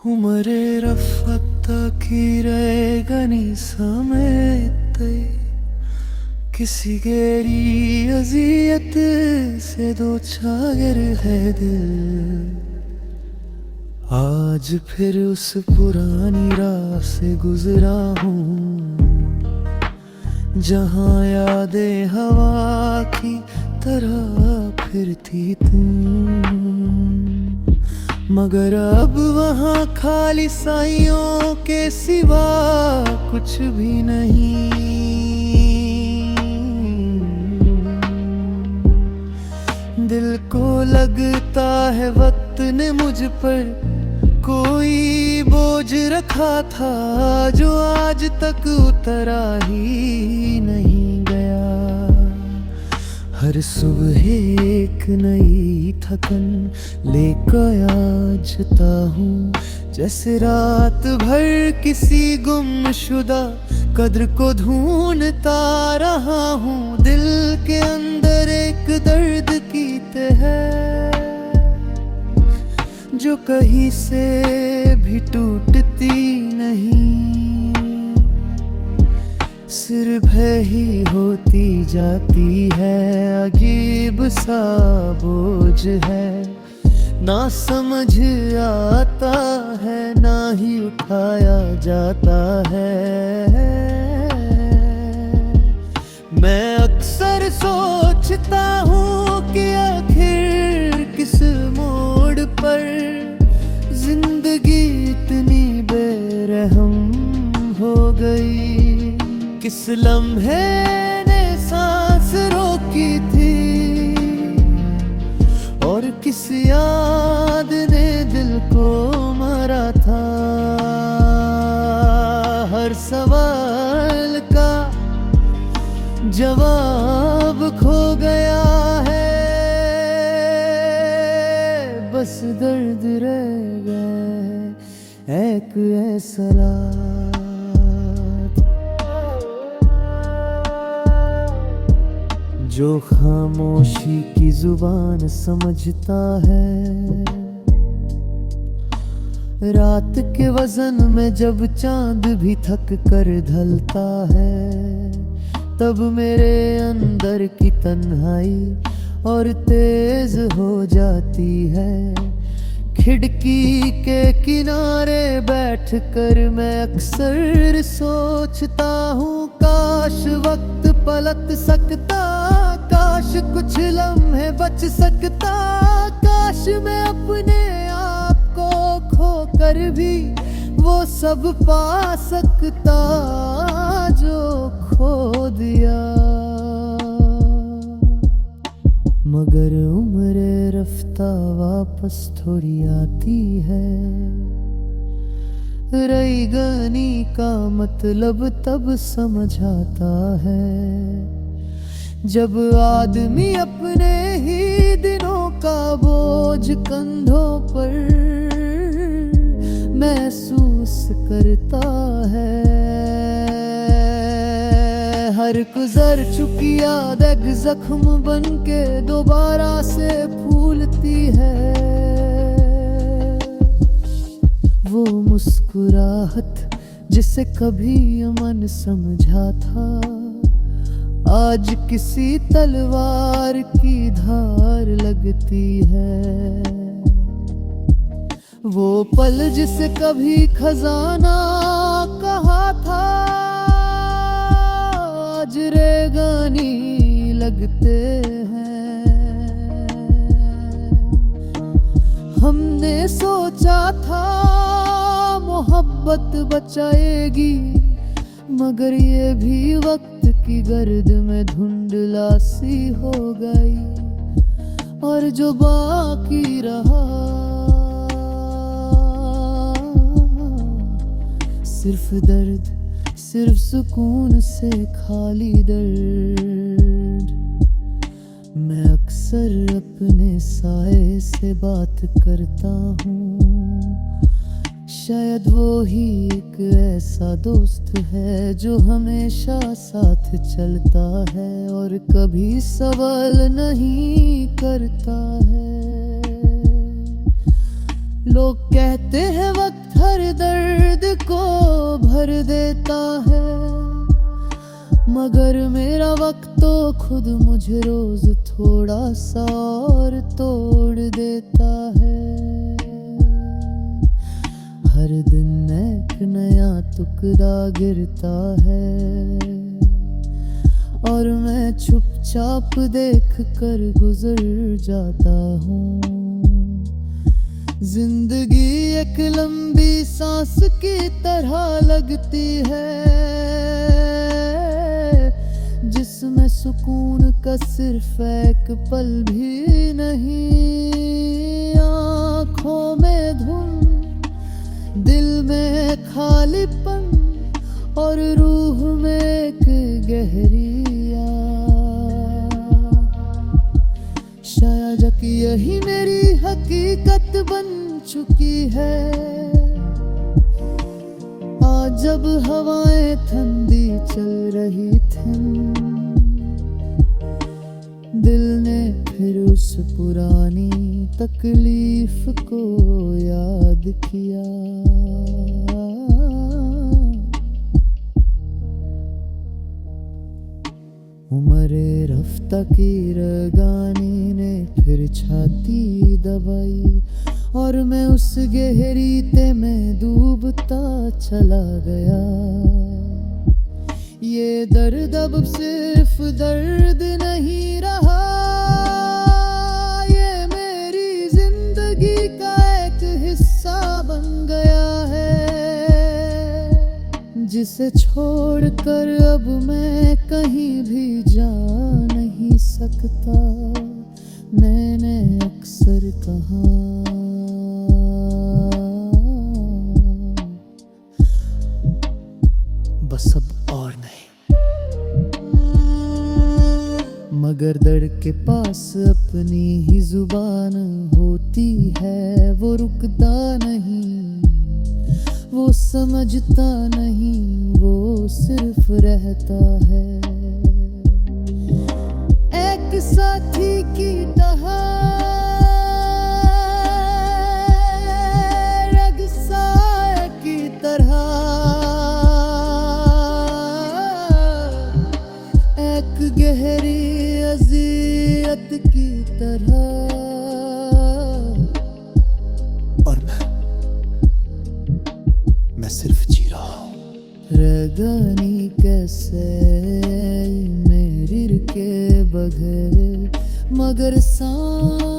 उमरे रफता की गनी समेते किसी गहरी अजियत से दो चागर है दिल। आज फिर उस पुरानी राह से गुजरा हूँ जहाँ यादें हवा की तरह फिरती तुम, मगर अब वहाँ खाली साइयों के सिवा कुछ भी नहीं। दिल को लगता है वक्त ने मुझ पर कोई बोझ रखा था जो आज तक उतरा ही नहीं गया। हर सुबह एक नई थकन लेकर आजता हूँ, जैसे रात भर किसी गुमशुदा कद्र को ढूंढता रहा हूँ। दिल के अंदर एक दर्द की तह जो कहीं से भी टूटती नहीं, सिर्फ ही होती जाती है अजीब सा बोझ है। ना समझ आता है ना ही उठाया जाता है। मैं अक्सर सोचता हूँ कि आखिर किस मोड़ पर जिंदगी इतनी बेरहम हो गई। किस लम्हे ने सांस रोकी थी और किस याद ने दिल को मारा था। हर सवाल का जवाब खो गया है, बस दर्द रह गए एक ऐसा रात जो खामोशी की जुबान समझता है। रात के वजन में जब चांद भी थक कर ढलता है, तब मेरे अंदर की तन्हाई और तेज हो जाती है। खिड़की के किनारे बैठकर मैं अक्सर सोचता हूँ काश वक्त पलट सकता, काश कुछ लम्हे बच सकता, काश मैं अपने आप को खो कर भी वो सब पा सकता जो खो दिया। मगर उम्र रफ्ता वापस थोड़ी आती है। रही गनी का मतलब तब समझ आता है जब आदमी अपने ही दिनों का बोझ कंधों पर महसूस करता है। हर गुजर चुकी याद एक जख्म बन के दोबारा से फूलती है। वो मुस्कुराहट जिसे कभी अमन समझा था, आज किसी तलवार की धार लगती है। वो पल जिसे कभी खजाना कहा था, आज रेगानी लगते हैं। हमने सोचा था मोहब्बत बचाएगी, मगर ये भी वक्त की गर्द में धुंधला सी हो गई। और जो बाकी रहा सिर्फ दर्द, सिर्फ सुकून से खाली दर्द। मैं अक्सर अपने साए से बात करता हूँ, शायद वो ही एक ऐसा दोस्त है जो हमेशा साथ चलता है और कभी सवाल नहीं करता है। लोग कहते हैं वक्त हर दर्द को भर देता है, मगर मेरा वक्त तो खुद मुझे रोज थोड़ा सा और तोड़ देता है। हर दिन एक नया टुकड़ा गिरता है और मैं चुपचाप देख कर गुजर जाता हूँ। जिंदगी एक लंबी सांस की तरह लगती है, जिसमें सुकून का सिर्फ एक पल भी नहीं। आँखों में धुंध, दिल में खालीपन और रूह में एक गहरी आग। शायद कि यही मेरी हकीकत बन चुकी है। आज जब हवाएं ठंडी चल रही थीं, दिल ने फिर उस पुरानी तकलीफ को याद किया। उम्रे रफ्ता की रगानी ने फिर छाती दबाई और मैं उस गहरीते में डूबता चला गया। ये दर्द अब सिर्फ दर्द नहीं रहा, ये मेरी जिंदगी का एक हिस्सा बन गया है, जिसे छोड़कर अब मैं कहीं भी जा नहीं सकता। मैंने अक्सर कहा, बस अब और नहीं। मगर दर्द के पास अपनी ही जुबान होती है, वो रुकता नहीं, वो समझता नहीं, वो सिर्फ रहता है। एक साथी की तरह, रगसाए की तरह, एक गहरी अज़ियत की तरह। और मैं सिर्फ जी रहा हूँ। रगानी कैसे मेरी के बगैर, मगर सांस